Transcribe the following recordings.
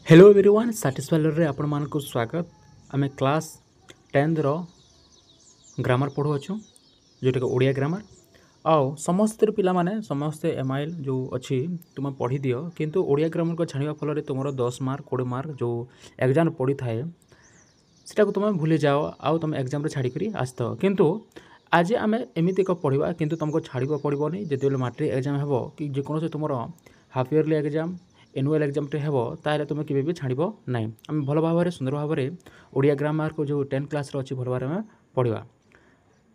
Hello everyone साटिस्फायर रे आपण मानक स्वागत। आम क्लास 10 रो ग्रामर पढ़ुछु जोटा कि ओडिया ग्रामर आउ समस्त पिला माने समस्ते एमआईएल जो अच्छी तुम पढ़ी दियो किंतु ओडिया ग्रामर को छाणिबा फल रे तुमरो 10 मार्क 20 मार्क जो एग्जाम पड़ी थाए सेटा को तुम भूली जाओ आउ तुम एग्जाम रे छाड़ी करी आस्तो किंतु आज आम एमती एक पढ़ा किंतु तुमको छाड़िबा पड़ोनी जिते मैट्रिक एग्जाम हेबो कि जेकोसी तुमरो हाफ इयरली एग्जाम एनुअल एग्जामटे हेब ताहले तुम केबे भी छाड़ब ना आम भल भाव सुंदर भाव ओडिया ग्रामर को जो 10 क्लास अच्छी भल भाव पढ़ा।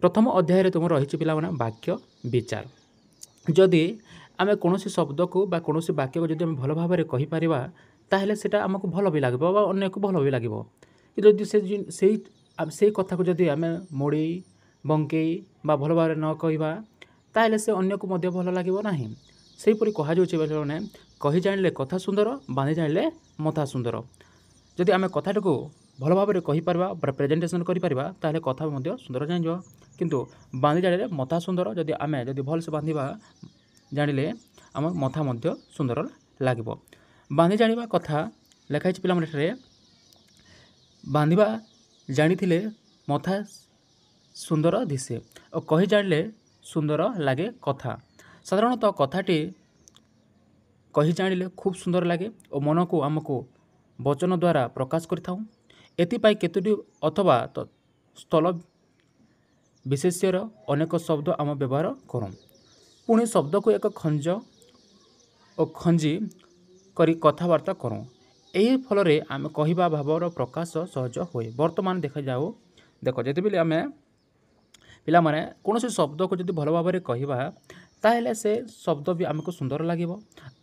प्रथम अध्याय तुम रही पिला वाक्य विचार जदि आम कौन शब्द को कौन वाक्य को जब आम भल भाव कहीपर ताहले सेटा आमको भल भी लगे अन्य को भल भी लगे जदि से कथा को जदि आम मोड़ी बंकई भल भाव न कहवा ताहले से अन्य को मध्य भल लगे ना सेहीपरि कहुचे मैंने कही जानिले कथा सुंदर बांधि जानिले मथा सुंदर जदि आम कथाटा को भल भाव कहीपर प्रेजेंटेशन करें कथा सुंदर जान किंतु बांधि जानिले मथा सुंदर जदि आम जदि भल से बांधा जानिले आम मथा मध्य सुंदर लगे बांधि जानिबा कथा लिखाई पे बांधा जानी मथा सुंदर दिशे और कही जानिले सुंदर लगे कथा साधारणतः कथाटी कही जानिले खूब सुंदर लगे और मन को आमको वचन द्वारा प्रकाश करिथाउ एतिपाई केतोटी अथवा स्थल विशेष्यर अनेक शब्द आम व्यवहार करूँ पुणी शब्द को एक खंज और खंजी करी कथबार्ता करूँ यही फल आम कहवा भावर प्रकाश सहज हुए। वर्तमान देखा जाओ देख जिते आम पिला माने कौन शब्द को जब भल भाव कहवा ताहले से शब्द भी आमको सुंदर लगे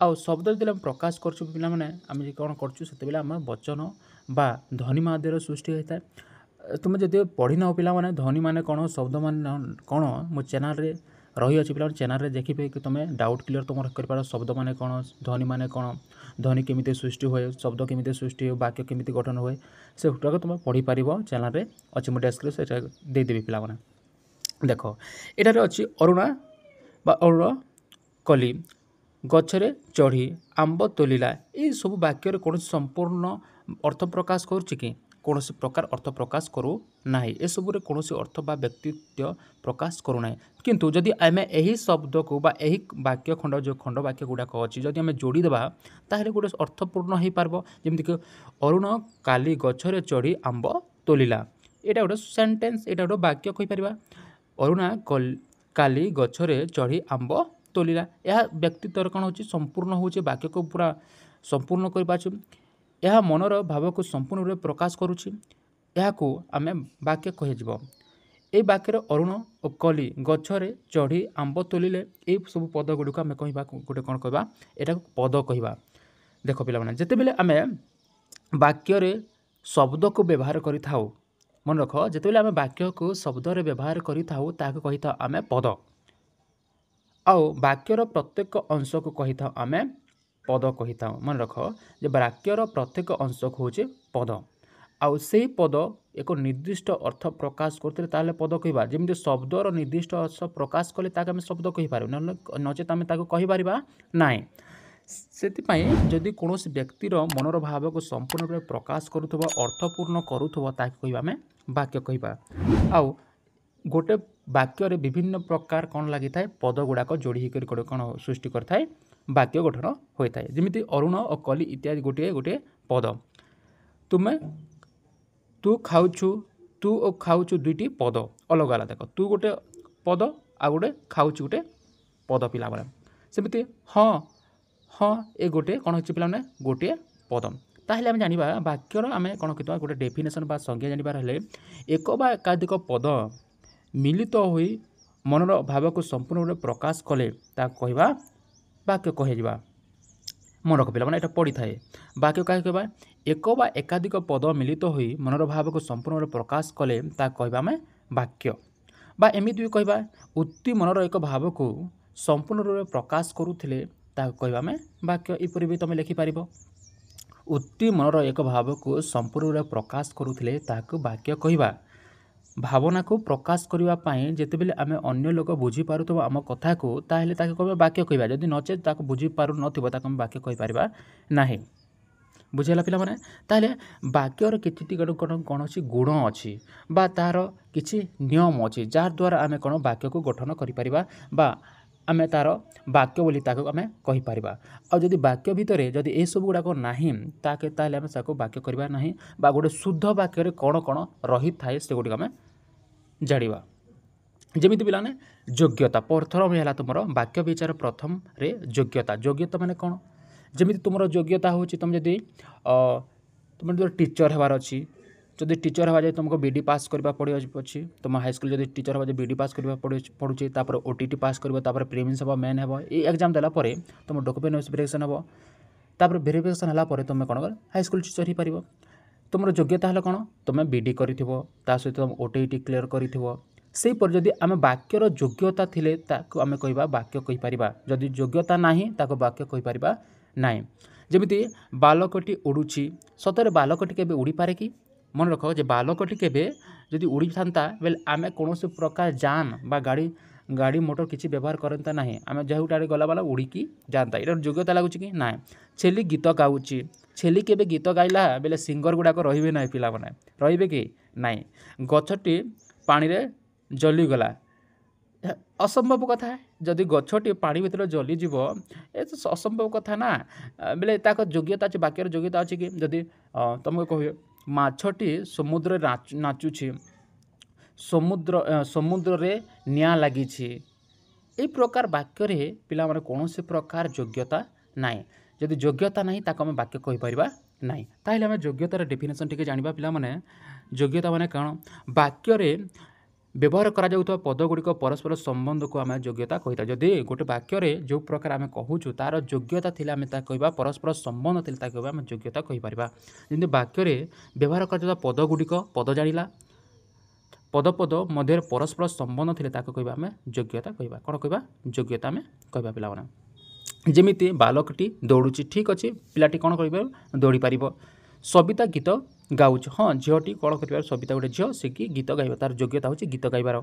आउ शब्द जो प्रकाश करछु पिला माने आम कौन करछु सेते आम वचन बा ध्वनि माध्यम सृष्टि होता है। तुम जब पढ़ी ना पिला माने ध्वनि माने कौन शब्द मान कौन मो चैनल रे रही अच्छी पिला चैनल रे देखिए कि तुम डाउट क्लियर तुम कर शब्द माने कौन ध्वनि माने कौन ध्वनि केमी सृष्टि हुए शब्द केमी सृष्टि हुए वाक्य केमी गठन हुए से गुटाक तुम पढ़ी पार चैनल रे अच्छी मो डेस्क्रिप्शन देदेवी पिला माने देख एटारे अच्छी अरुणा बा अरुण कली गछरे चढ़ी आंब तोलिला ये सब वाक्य कौन संपूर्ण अर्थ प्रकाश करुच्ची कि कौन प्रकार अर्थ प्रकाश करू ना एसबुरे कौन अर्थ बा व्यक्तित्व प्रकाश करू ना किंतु जदि आम यही शब्द को बा यही वाक्य खंड जो खंड वाक्य गुड़ाक अच्छी जदि आम जोड़ीदेवा ताहले गोटे अर्थपूर्ण हो पार जमीक अरुण काली गछरे चढ़ी आंब तोलिला यहाँ गोटे सेंटेंस यहाँ गोटे वाक्य कहीपर अरुणा काली गछरे चढ़ी आंब तोलिला यह व्यक्तित्व कौन हो संपूर्ण हो वाक्य को पूरा संपूर्ण कर यह मनर भाव को संपूर्ण रूप प्रकाश करुच्ची को आम वाक्य कह ए वाक्य अरुण और कली गछरे चढ़ी आंब तोलिले ये सब पद गुड़िक आम कह गोटे कौन कहवा यहाँ पद कहवा। देख पिला जिते बेले आम वाक्य शब्द को व्यवहार करिथाउ मन रख जिते आम वाक्य को शब्द व्यवहार करि था आम पद आउ वाक्यर प्रत्येक अंश को कही था आम पद कही था मन रख जे वाक्यर प्रत्येक अंश को हूँ पद आउ से पद एक निर्दिष्ट अर्थ प्रकाश करते ताले पद कहवा जमी शब्दर निर्दिष्ट अर्थ प्रकाश कले आम शब्द कहीपर नचेत आम कहीपर ना से जदि कौन व्यक्तिर मनर भाव को संपूर्ण रूप प्रकाश करुवा अर्थपूर्ण करुवा आम वाक्य कहवा। आउ गोटे वाक्य विभिन्न प्रकार कौन लगी था पद गुड़ाक जोड़ी कौन सृष्टि करता वाक्य गठन होता है जमी अरुण और कली इत्यादि गोटे गोटे पद तुम्हें तू खाऊछु तू और खाऊछु दुईटी पद अलग अलग देख तू गोटे पद आ गोटे खाऊछु गोटे पद पिला सेमती हाँ हाँ ये गोटे कौन हो पिला गोटे पद ताहले आम जानिबा वाक्यर आम कौन कहते गोटे डेफिनेशन बा संज्ञा जानिबार हेले एक बा एकाधिक पद मिलित होई मनर भाव को संपूर्ण रूप प्रकाश कले कहवा वाक्य कह मन रख पिला यहाँ पड़ी थाए वाक्य क्या कहवा एक बा एकाधिक पद मिलित होई मनर भाव को संपूर्ण रूप प्रकाश कले कहवा आम वाक्य बा एमती भी कहवा उक्ति मनर एक भाव को संपूर्ण रूप प्रकाश करुले कहवा आम वाक्य यपरि भी तुम लिखिपार उक्ति मनर एक भाव को संपूर्ण रूप प्रकाश करुले वाक्य कहवा भावना को प्रकाश करने जिते बेले आम अन्य लोक बुझीपार आम कथा को ताहले कह वाक्य कहवा जदि नचे बुझीपार नाम वाक्य कहीपर ना बुझेगा पिलाने ताहले वाक्यर किछि कौन गुण अच्छी बा तार किछि नियम अच्छी जार द्वारा आम कौन वाक्य को गठन करा आम तार वाक्य बोली आम कहीपर आदि वाक्य भितर जदि ये सब गुड़ाक ना ताकि आम वाक्य करवा ना बा गोटे शुद्ध वाक्य कौन कौन रही थाए से गुड़ आम जाना जमी पिलाने योग्यता प्रथम है तुम वाक्य विचार प्रथम रे योग्यता योग्यता माने कौन जमी तुम योग्यता हूँ तुम जदि तुम जो टीचर होबार अच्छी जदि टीचर हवा जाए तुमको बीडी पास करवा पड़े अच्छी तुम हाईस्कल जब टीचर हवा बीडी पास करवा पड़ुचे तापर ओटीटी पास कर प्रीमियम्स हम मेन हम ये एग्जाम देलापर तुम डॉक्यूमेंट वेरिफिकेशन हम तापर वेरिफिकेशन है तुम कौन कर हाईस्कल टीचर हो पार तुम योग्यता है कौन तुम बीडी कर सहित तुम ओटीटी क्लीयर कर जदि आम वाक्यर योग्यता थिले ताको आम कहवा वाक्य कहीपर जदि योग्यता नहीं ताको वाक्य कहीपर ना जमीती बालकटी उड़ुची सतरे बालकटी केबे उड़ी पारे कि मन रख जे बालकटी केबे जदि उड़ी था बेले आम कौन प्रकार जान बा गाड़ी मोटर किसी व्यवहार करता ना आम जोटाड़े गला बाला उड़ीकी जाता ये योग्यता लगुच कि ना छेली गीत गाऊँगी छेली केबे गीत गाइला बेले सिंगर गुड़ाक रे ना पिला रे कि ना गछटी पानी रे जलीगला असंभव कथा जदि गछटी पानी भीतर जलीजीव ये तो असंभव कथा ना बेले ताक योग्यता अच्छे वाक्यर योग्यता अच्छी कि जदि तुमको कह माछटी समुद्र नाचुची समुद्र रे निया लगी ये प्रकार वाक्य पिला माने कौन से प्रकार योग्यता नाई जदि योग्यता नहीं ताको आम वाक्य कहीपर ना ताहले आम योग्यतार डेफिनेशन टी जाना पिला माने योग्यता माने कौन वाक्य व्यवहार करा पदगुड़िक परस्पर संबंध को आम योग्यता कही था जदि गोटे वाक्य जो प्रकार आम कहूँ तार योग्यता थी आम कह परस्पर संबंध थी कह आम योग्यता कहीपर जमी वाक्य व्यवहार करा पदगुड़िक पद जाना पद पद मध्य परस्पर संबंध थी कह आम योग्यता कह कौन कह योग्यता आम कह पिलाने जमीती बालकटी दौड़ुची ठीक अच्छे पिलाटी कौन कर दौड़ी पार सबिता गीत गाँच हाँ झीटी कौन कर सबिता गोटे झील से कि गीत गाइबा तार योग्यता हूँ गीत गाइबार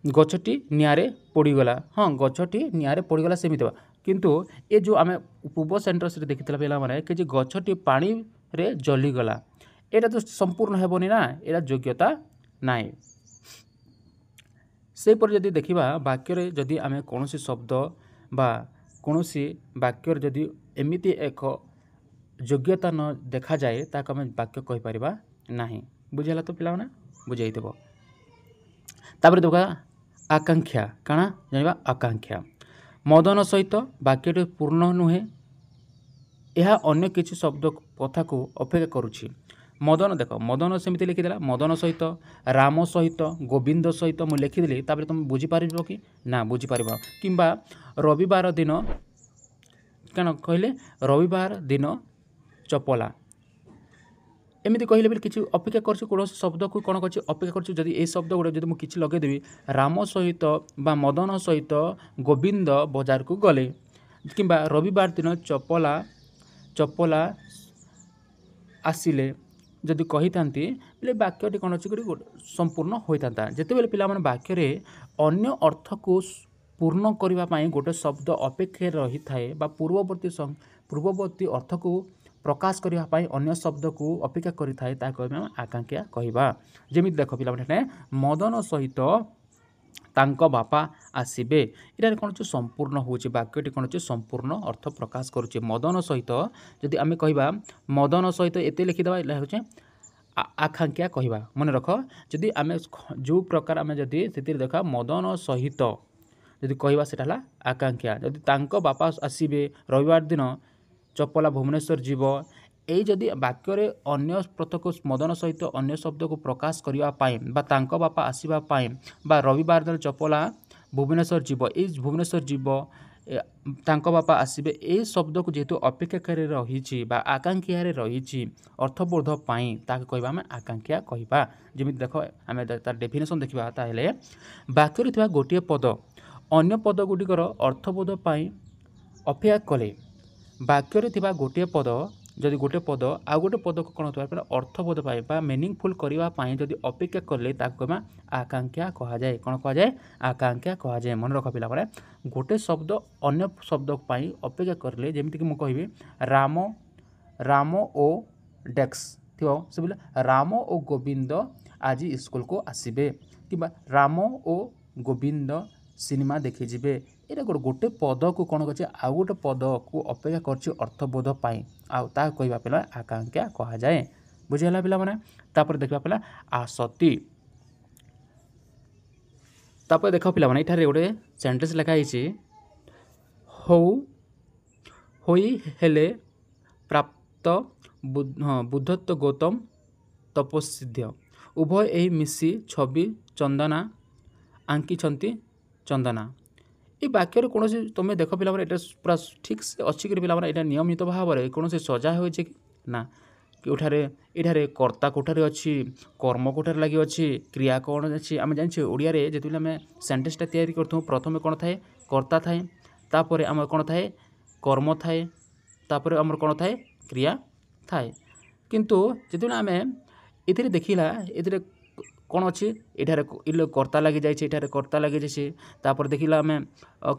गछटी निआरे पोड़ीगला हाँ गछटी निआरे पोड़ीगला सेमती किंतु ये जो आम पूर्व सेंटेंस रे देखी पिला माने कि गछटी पानी रे जलीगला यहाँ तो संपूर्ण हेबनी ना यहाँ योग्यता नाई से पर जदि देखिबा वाक्य जदि आम कौन शब्द बा कौन वाक्य जदि एमिति एक योग्यता न देखा जाए ताको आम वाक्य कहीपर ना बुझेगा तो पिला बुझे तापर देखा आकांक्षा काना जाना आकांक्षा मदन सहित वाक्य पूर्ण नुहे यह अन्य किसी शब्द कथा को अपेक्षा करुछि मदन देख मदन सेमती लिखिदेला मदन सहित राम सहित गोविंद सहित मुझे लिखिदेली तापर तुम बुझीपार कि ना बुझीपार किंबा रविवार दिन कौन कहले रविवार दिन चपला एमती कहले भी किसी अपेक्षा कर शब्द को कौन कर अपेक्षा कर शब्द गुड़ा जब मुझे लगेदेवी राम सहित बा मदन सहित गोविंद बजार को गले किंबा रविवार दिन चपला आसिले जदि कही था बोले वाक्यटी कौन अच्छी संपूर्ण होता जिते पिला वाक्य अन्य अर्थ को पूर्ण करने गोटे शब्द अपेक्षा रही थाए पूर्ववर्ती अर्थ को प्रकाश करने अन्य शब्द को अपेक्षा करें ताकि आकांक्षा कहवा जमी देख पिला मदन सहित तांको बापा आसबे यहाँ कौन संपूर्ण होची वाक्यटी कौन संपूर्ण अर्थ प्रकाश करुचे मदन सहित जदि आम कहवा मदन सहित एत लिखिदेवा हूँ आकांक्षा कहवा मन रख जदि आम जो प्रकार आम जदि से देखा मदन सहित जदि कहवा से आकांक्षा जदि तांको बापा आसबे रविवार दिन चपला भुवनेश्वर जीव यही जदि वाक्य अन्य प्रथक मदन सहित अन्य शब्द को प्रकाश करने तांको बापा आसवाई बा रविवार दिन चपला भुवनेश्वर जीव ये भुवनेश्वर जीव तांको बापा आसबे ये शब्द को जेहेतु अपेक्षा रही आकांक्षा रही अर्थबोध पाई ताके कहबा आम आकांक्षा कहबा जमी देख आम तार डेफिनेशन देखा ताहले वाक्य थिबा गोटे पद अन्य पद गुड़िकर अर्थबोध पाई अपेक्षा कले वाक्य थिबा गोटे पद जदि गोटे पद आ गोटे पद को कौन होता अर्थबोध पाए मीनिंगफुल करने जदि अपेक्षा कले कहमा आकांक्षा कह जाए कौन कह जाए आकांक्षा कह जाए मन रख पिला गोटे शब्द अन्य शब्द पाई अपेक्षा करले जमीक मुझे कहि राम ओ डेस्क थो से बोले राम ओ गोविंद आज स्कूल को आसबे कि राम ओ गोविंद सिनेमा देखी जीवे ये गोटे पद को कौन कर आउ गोटे पद को अपेक्षा कर अर्थबोध पाई आउ कहवा पे आकांक्षा कह जाए बुझीगला पिला माने तापर देखा पिला आसती तापर देख पिला माने इठारे गोटे सेंटेंस लिखाई होई हेले प्राप्त बुद्धत्व गौतम तपसिद्ध उभय यही मिसी छवि चंदना आंकिछंती चंदना ये वाक्य कौन तुम देख पिला माने पूरा ठीक से अच्छी कर पिला माने एटा नियमित भाव में कौन सजा हो ना एठारे कर्ता कोठारे अच्छी कर्म कोठार लगी अच्छी क्रिया कौन अच्छी आम जाने ओडिया रे जेतुले आम सेंटेंसटा तैयारी करथु प्रथम कौन थाए कर्ता थाए तापर आम कौन थाए कर्म थाए तापर आम कौन थाए क्रिया थाए किंतु जेतुले आम ये देखला ये कौन अच्छी एठारे कर्ता लगी जाए कर्ता लगी जाए तापर देखला आम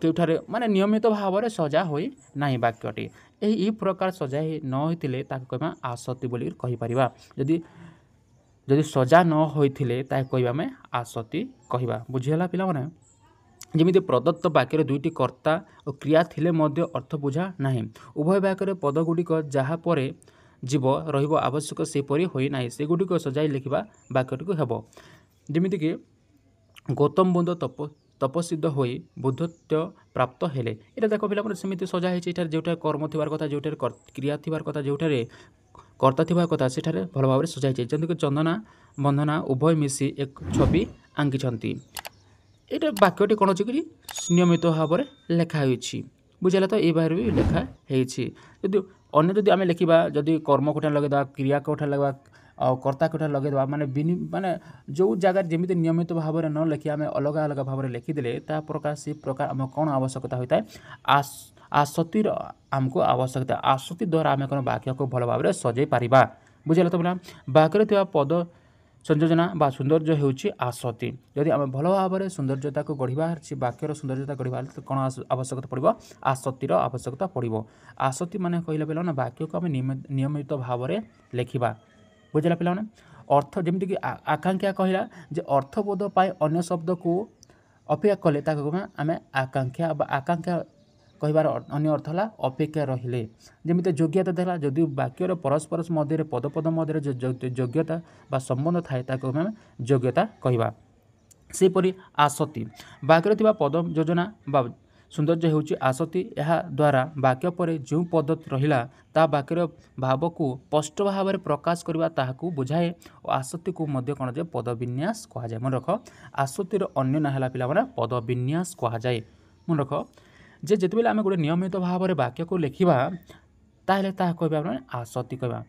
केठारे माने नियमित भाव में सजा हो ना वाक्यटी यही प्रकार सजा न होते कहवा आसती बोली कहीपर जदि सजा न होते कहवा में आसती कहवा बुझीगला पिला माने जमी प्रदत्त वाक्य दुईटी कर्ता और क्रिया थिले मध्य अर्थ बुझा ना उभय वाक्य पदगुड़िक जहाँ पर जीव रहिबो आवश्यक सेपरी होई नाही से गुडिक सजाई लिखिबा वाक्यटी को हेबो जेमितिक गौतम बुद्ध तपसिद्ध होई बुद्धत्व प्राप्त हेले एटा देखो पिला पर सेमिति सजा हेछि एटार जेउटा कर्म थिबार कथा जेउटार क्रिया थिबार कथा जेउटारे कर्ता थिबार कथा सेठारे भल भाव सजाई छै जेमितिक चंदना बंधना उभय मिसी एक छवि आंकिछंती एटा वाक्यटी कोन अछि कि नियमित भाव में लेखा होइछि बुझला तो ये बाहर भी लेखा होइछि यदि अन्य जदि आम लिखा जदि कर्म कोठा लगेदा क्रिया कोठा लगवा कर्ता कोठा लगेदा माने जो जगह जमी नियमित भाव में न लिखी आम अलग अलग भाव में लिखिदे ता प्रकार से प्रकार आम कौन आवश्यकता होता है आसतीर आमको आवश्यकता आसती द्वारा आम कौन वाक्य को भल भाव में सजाई पारिबा बुझला तो बोला वाक्य थी पद संयोजना बा सौंदर्य होउछि आसती जदि आम भल भाव में सौंदर्यता को गढ़ा वाक्यर सौंदर्यता गढ़ा तो कौन आवश्यकता पड़ो आसतीर आवश्यकता पड़ो आसती माने कहला पे ना वाक्य को आम नियमित भाव में लिखा बुझला पे अर्थ जमीक आकांक्षा कहला जे अर्थबोध पाए अन्य शब्द को अपेक्षा कले आम आकांक्षा आकांक्षा कहबार अन्य अर्थ है अपेक्षा रहिले जमी योग्यता देला जदि वाक्यर परस्पर मध्य पद मध्य योग्यता बा संबंध थाए आम योग्यता कहवा सेपरी आसती वाक्य थिबा पद योजना बा सौंदर्य होउछि आसती यह द्वारा वाक्य पर जो पद रहिला ता वाक्यर भाव को स्पष्ट भाव में प्रकाश करवा ताहाकू बुझाए और आसती को मध्य कौन जाए पद विन्यास कह जाए मन रख आसतीर अन्य ना है पिला पद विन्यास कह जाए मन रख जे जिते आम गोटे नियमित भाव में वाक्य को लिखा ताहले ताहा कहबा आसती कहबा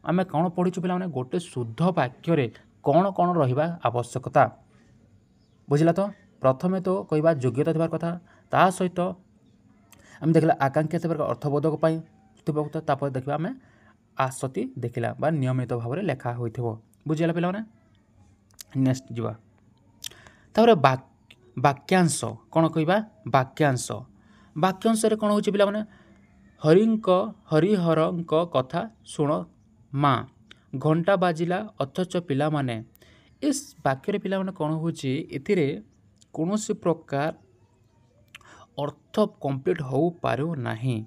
आम कौन पढ़ीचु पिला गोटे शुद्ध वाक्य कौन कौन रहिबा आवश्यकता बुझला तो प्रथमे तो कहबा योग्यता थिबार कथा ता सहित आम देखला आकांक्षा थिबार अर्थबोधक पाई थिबा कथा तापर देखबा आम आसती देखला बा नियमित भाव में लेखा होइथिबो बुझला पिला नेक्स्ट जीवा तापर वाक्यांश कौन कहबा वाक्यांश वाक्यांश रे कौन होछि पिला माने हरिहर कथा शुण माँ घंटा बाजिला अथच पिला माने इस वाक्य पिला माने कौन होछि एथिरे कौनसी प्रकार अर्थ कंप्लीट हो पारो नाही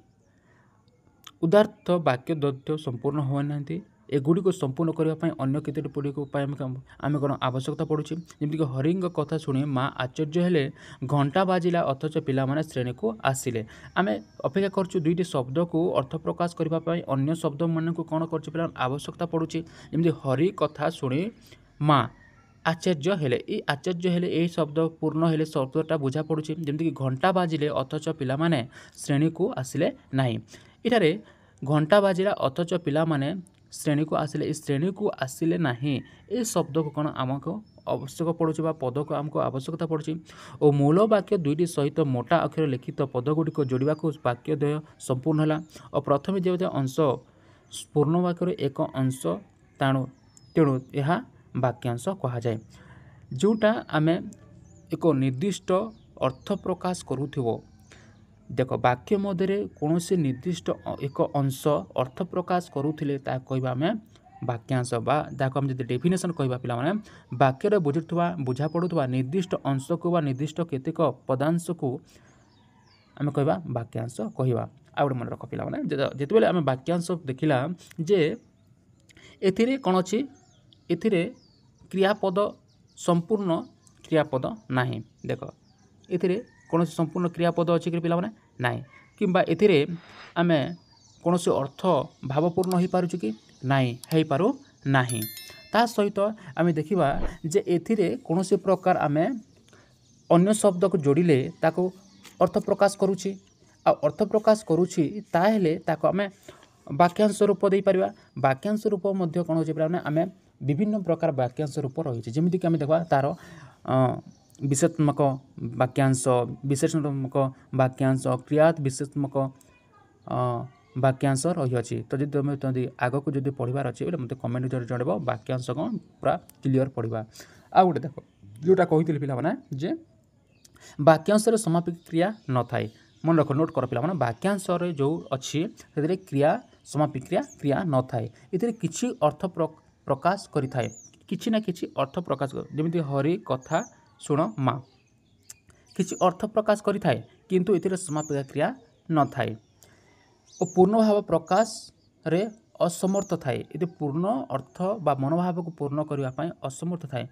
उदार्थ वाक्य दत्त संपूर्ण हो नांती एगुड़ी को संपूर्ण करने अन्य केतोटी पीढ़ी को आम कौन आवश्यकता पड़ुछि जमीक हरिंग कथा शुणी माँ आश्चर्य हेले घंटा बाजिला अथच पिला माने श्रेणी को आसिले आम अपेक्षा करछु दुईटी शब्द को अर्थ प्रकाश करने अन्य शब्द मान को कौन कर आवश्यकता पड़ुछि जमी हरि कथा शुणी माँ आश्चर्य हेले ये आश्चर्य हेले यही शब्द पूर्ण हेले शब्दटा बुझा पड़ुछि जमीक घंटा बाजिले अथच पिला माने श्रेणी को आसिले नाही इठारे घंटा बाजिला अथच पिला माने श्रेणी को आसिले इस श्रेणी को आसिले नहीं ये शब्द को कौन आमको आवश्यक पड़ुछि बा पद को आमको आवश्यकता पड़ुछि और मूल वाक्य दुईटी सहित मोटा अक्षर लिखित पदगुड़ी को जोड़ा वाक्य द्वय संपूर्ण है और प्रथम जो अंश पूर्ण वाक्यर एक अंश तेणु यह वाक्यांश कह जाए जोटा आम एक निर्दिष्ट अर्थ प्रकाश करूथिबो देख वाक्य मध्य कौन से निर्दिष्ट एक अंश अर्थ प्रकाश करुले कहवा आम वाक्यांश आम जो डेफिनेसन कहवा पे वाक्य बुझा पड़ुवा निर्दिष्ट अंश को निर्दिष्ट केतेक पदांश को आम कहवा वाक्यांश कहवा। आ गए मन रख पे जिते आम वाक्यांश देखला जे एथिरे कौन अच्छी एथिरे क्रियापद संपूर्ण क्रियापद नाही। देख एथिरे कौन संपूर्ण क्रियापद अच्छी कि पाने ना कि एथिरे आम कौन से अर्थ भावपूर्ण हो पारुछु कि नाई हो पारु नाही। ता सहित आम देखा जे एथिरे कौन से प्रकार आम अन्य शब्द को जोड़िले ताको अर्थ प्रकाश करुछि आ अर्थ प्रकाश करुछि ताहेले ताको आम वाक्यांश रूप दे परिबा। वाक्यांश रूप मध्य कौन हो आम विभिन्न प्रकार वाक्यांश रूप रही जमीक आम देखा तार विशेषात्मक वाक्यांश विशेषणात्मक वाक्यांश क्रियात विशेषात्मक वाक्यांश रही अच्छी। तो जब आग को जब पढ़ार अच्छे बोले मतलब कमेंट जन वाक्यांश कौन पूरा क्लीयर पढ़ा। आ गए देख जोटा कही पाने जे वाक्यांश समापिक क्रिया न थाए मन रख नोट कर पाने वाक्यांश जो अच्छी से क्रिया समापिक क्रिया न थाए ये किसी अर्थ प्रकाश करें किसी ना किसी अर्थ प्रकाश जमी हरि कथा शुण माँ किसी अर्थ प्रकाश करें किंतु ये समापिका क्रिया न थाए और पूर्ण भाव प्रकाश रे असमर्थ थाए ये पूर्ण अर्थ बा मनोभाव को पूर्ण करने असमर्थ थाए।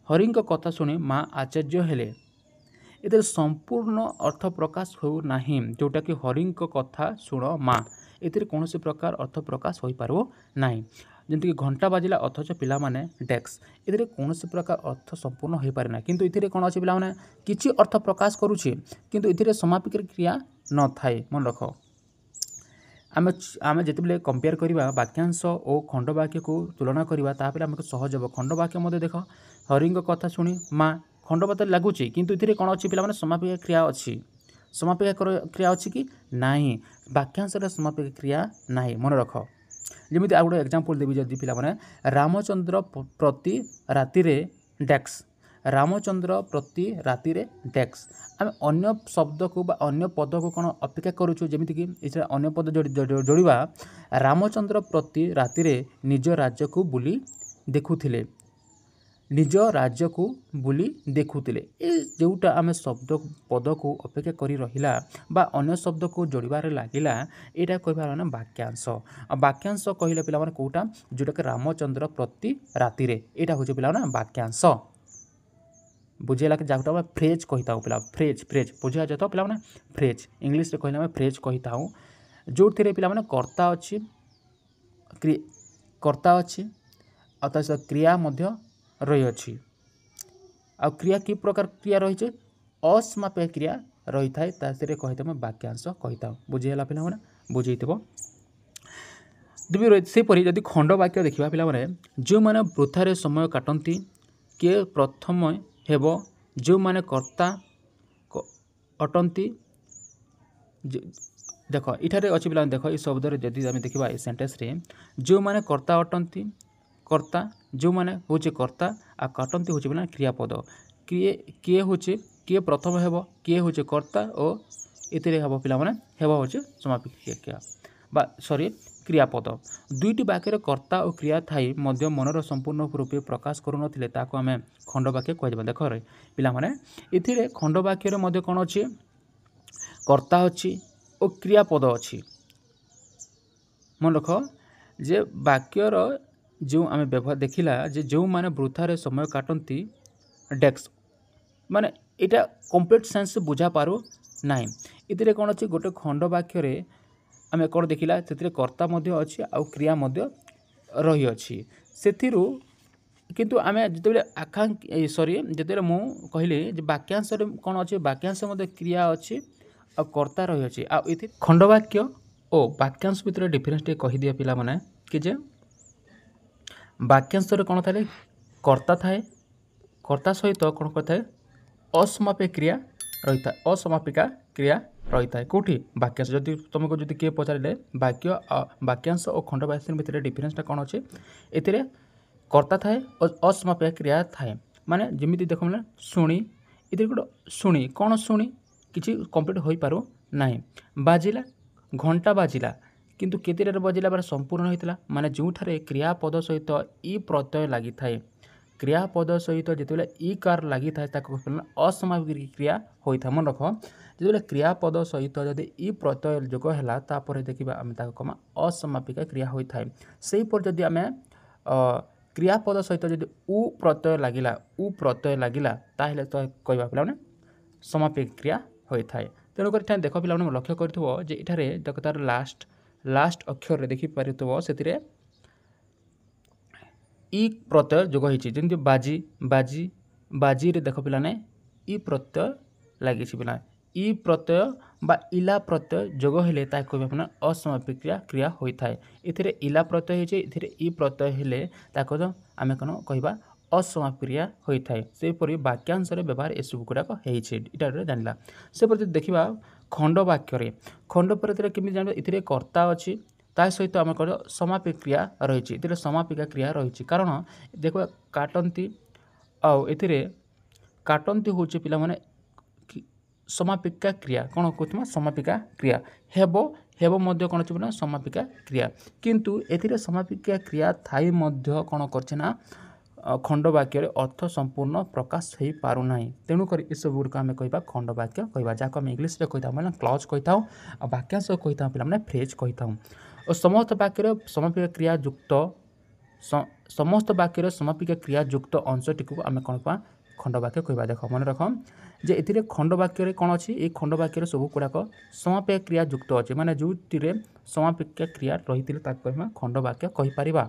हरि कथा शुणी माँ आचार्य हेले ये संपूर्ण अर्थ प्रकाश हो नहीं जोटा कि हरि कथा शुण माँ ये कौन से प्रकार अर्थ प्रकाश हो पार ना जमीक घंटा बाजिला अथच पिला माने डेस्क ये कौन से प्रकार अर्थ संपूर्ण हो पारे ना किंतु ये कौन अच्छे पे किसी अर्थ प्रकाश करुच्छे किंतु ये समापिक क्रिया न थाए। मन रख आम आम जिते कंपेयर करवा वाक्यांश और खंडवाक्य को तुलना करवा तापर आमको सहज हम। खंडवाक्य मध्य देख हरि कथा शुणी माँ खंडवाक्य लगुच किंतु ये कौन अच्छी पे समापिका क्रिया अच्छी समापिका क्रिया अच्छी कि नहीं वाक्यांश समापिका क्रिया नहीं। मन रख जमी आ गए एग्जांपल देवी जदि पे रामचंद्र प्रति राति डेस्क रामचंद्र प्रति राति डेस्क आम अन्य शब्द को बा अन्य पद को कौन अपेक्षा करुचु जमीक इसे अन्य पद जोड़ा रामचंद्र प्रति राति निज राज्य को बुली देखुथिले निज राज्य को बुली देखुथिले जोटा आम शब्द पद को अपेक्षा करी रहिला बा अन्य शब्द को जोड़बार लगिला यहाँ कहबार ना वाक्यांश। वाक्यांश कहले पिला माने कोटा जोटा कि रामचंद्र प्रति राति यहाँ हूँ पिला ना वाक्यांश बुझेगा कि जहाँ फ्रेज कही था पिला फ्रेज फ्रेज बुझा जाता पिला माने फ्रेज इंग्लीश कहले आम फ्रेज कही था जो थे पिला माने कर्ता अच्छी कर्ता अच्छी आ क्रिया मध्य रही अच्छी आ क्रिया कि प्रकार क्रिया रही है असमापिक क्रिया रही थाए कही आम वाक्यांश कही था बुझीगला पे बुझे सेपरी जदि खंड वाक्य देखा पे जो मैंने वृथारे समय काटती किए प्रथम हेब जो मैंने कर्ता अटंती देख इठारे अच्छी पे देख ये शब्द जदि आम देखा सेंटेंस जो मैंने कर्ता अटंती कर्ता जो मैंने हूँ कर्ता आ काटती हूँ बोला क्रियापद किए हूँ किए प्रथम हेब किए हूँ कर्ता और ये हम पे हेब हूँ समापिक क्रिया बा सॉरी क्रियापद दुईटी वाक्य कर्ता और क्रिया थाई मध्य मनर संपूर्ण रूपे प्रकाश करूनथिले ताको आमे खंड वाक्य कह देख पिला माने इथिरे खंड वाक्य मध्य कौन अच्छी कर्ता अच्छी और क्रियापद अच्छी। मन रख जे वाक्यर जो आम व्यवहार देखिला जे जो माने वृथारे समय काटती डेस्क माने इटा कंप्लीट सेंस बुझा पारो ना इतने कौन अच्छी गोटे खंड वाक्य आम कौन देखिला से कर्ता मध्य अच्छी आ क्रिया मध्य रही अच्छी से किंतु आम जिते आकांक्षी सॉरी जिते मु कहली वाक्यांश कौन अच्छे वाक्यांश मध्य क्रिया अच्छी आ कर्ता रही अच्छी आ खंड वाक्य और वाक्यांश भितर डिफरेन्स टे कही दिया पिला माने कि जे वाक्यांश कौन थाए कर्ता थाए कर्ता सहित कौन करता असमापिक क्रिया रही था असमापिका क्रिया रही था कौटी वाक्यांश जदि तुमको जब किए पचारे वाक्य वाक्यांश और खंड वाक्य भितर डिफरेन्सटा कौन अच्छे ए कर्ता थाए और असमापिका क्रिया थाए माने जमी देख शुणी ये गोटे शुणी कौन शुणी किसी कंप्लीट हो पार ନାହିଁ। ବାଜିଲା ଘଣ୍ଟା ବାଜିଲା କିନ୍ତୁ କେତେଟାରେ ବାଜିଲା ବା ସମ୍ପୂର୍ଣ୍ଣ ହୋଇଥିଲା ମାନେ ଯେଉଁଠାରେ କ୍ରିୟାପଦ ସହିତ ଇ ପ୍ରତ୍ୟୟ ଲାଗିଥାଏ। କ୍ରିୟାପଦ ସହିତ ଯେତେବେଳେ ଇ କାର ଲାଗିଥାଏ ତାକୁ ଅସମାପିକ କ୍ରିୟା ହୋଇଥାଏ। ମନେ ରଖ ଯେତେବେଳେ କ୍ରିୟାପଦ ସହିତ ଯଦି ଇ ପ୍ରତ୍ୟୟ ଯୋଗ ହେଲା ତାପରେ ଦେଖିବା ଆମେ ତାକୁ କମା ଅସମାପିକା କ୍ରିୟା ହୋଇଥାଏ। ସେହିପରି ଯଦି ଆମେ କ୍ରିୟାପଦ ସହିତ ଯଦି ଉ ପ୍ରତ୍ୟୟ ଲାଗିଲା ତାହେଲେ ତ କହିବା ପିଲାମାନେ ସମାପିକ କ୍ରିୟା ହୋଇଥାଏ। ତେଣୁକରି ଏଠାରେ ଦେଖ ପିଲାମାନେ ଲକ୍ଷ୍ୟ କରିଥିବ ଯେ ଏଠାରେ ଦେଖ ତାର ଲାଷ୍ଟ ଅକ୍ଷରରେ ଦେଖିପାରୁଥିବ ସେଥିରେ ଇ ପ୍ରତ୍ୟୟ ଯୋଗ ହେଇଛି। ଯେମିତି ବାଜିରେ ଦେଖ ପିଲାମାନେ ଇ ପ୍ରତ୍ୟୟ ଲାଗିଛି ପିଲା। ଇ ପ୍ରତ୍ୟୟ ବା ଇଲା ପ୍ରତ୍ୟୟ ଯୋଗ ହେଲେ ତାହା କହିବା ପିଲା ଅସମାପିକ କ୍ରିୟା ହୋଇଥାଏ। ଏଥିରେ ଇଲା ପ୍ରତ୍ୟୟ ହେଇଛି, ଏଥିରେ ଇ ପ୍ରତ୍ୟୟ ହେଲେ ତାକୁ ଆମେ କ'ଣ କହିବା ଅସମାପିକ କ୍ରିୟା ହୋଇଥାଏ। ସେହିପରି ବାକ୍ୟାଂଶରେ ବ୍ୟବହାର ଏସବୁ ଗୁଡ଼ାକ ହେଇଛି ଏଇଟା ଜାଣିଲା। ସେପରି ଦେଖିବା ଖଣ୍ଡ ବାକ୍ୟରେ କେମିତି ଜାଣିବା ଏଥିରେ କର୍ତ୍ତା ଅଛି ତା ସହିତ ଆମେ କ'ଣ ସମାପିକ କ୍ରିୟା ରହିଛି। ଏଥିରେ ସମାପିକା କ୍ରିୟା ରହିଛି କାରଣ ଦେଖିବା କାଟନ୍ତି ଆଉ ଏଥିରେ କାଟନ୍ତି ହେଉଛି ପିଲାମାନେ ସମାପିକା କ୍ରିୟା କ'ଣ କହୁଥିବା ସମାପିକା କ୍ରିୟା ହେବ ମଧ୍ୟ କ'ଣ ଅଛି ନା ସମାପିକା କ୍ରିୟା। କିନ୍ତୁ ଏଥିରେ ସମାପିକା କ୍ରିୟା ଥାଇ ମଧ୍ୟ କ'ଣ କରୁଛି ନା ଖଣ୍ଡ ବାକ୍ୟରେ ଅର୍ଥ ସମ୍ପୂର୍ଣ୍ଣ ପ୍ରକାଶ ହୋଇପାରୁନାହିଁ। ତେଣୁକରି ଏସବୁ ଗୁଡ଼ିକ ଆମେ କହିବା ଖଣ୍ଡ ବାକ୍ୟ କହିବା, ଯାହାକୁ ଆମେ ଇଂଲିଶରେ କହିଥାଉ ମାନେ କ୍ଲଜ୍ କହିଥାଉ ଆଉ ବାକ୍ୟାଂଶ କହିଥାଉ ପିଲାମାନେ ଫ୍ରେଜ୍ କହିଥାଉ। ଓ ସମସ୍ତ ବାକ୍ୟରେ ସମାପିକା କ୍ରିୟା ଯୁକ୍ତ ଅଂଶଟିକୁ ଆମେ କ'ଣ କହିବା ଖଣ୍ଡ ବାକ୍ୟ କହିବା। ଦେଖ ମନେ ରଖ ଯେ ଏଥିରେ ଖଣ୍ଡ ବାକ୍ୟରେ କ'ଣ ଅଛି, ଏଇ ଖଣ୍ଡ ବାକ୍ୟରେ ସବୁ ଗୁଡ଼ାକ ସମାପିକା କ୍ରିୟା ଯୁକ୍ତ ଅଛି ମାନେ ଯେଉଁଥିରେ ସମାପିକା କ୍ରିୟା ରହିଥିଲେ ତାକୁ କହିବା ଖଣ୍ଡ ବାକ୍ୟ କହିପାରିବା।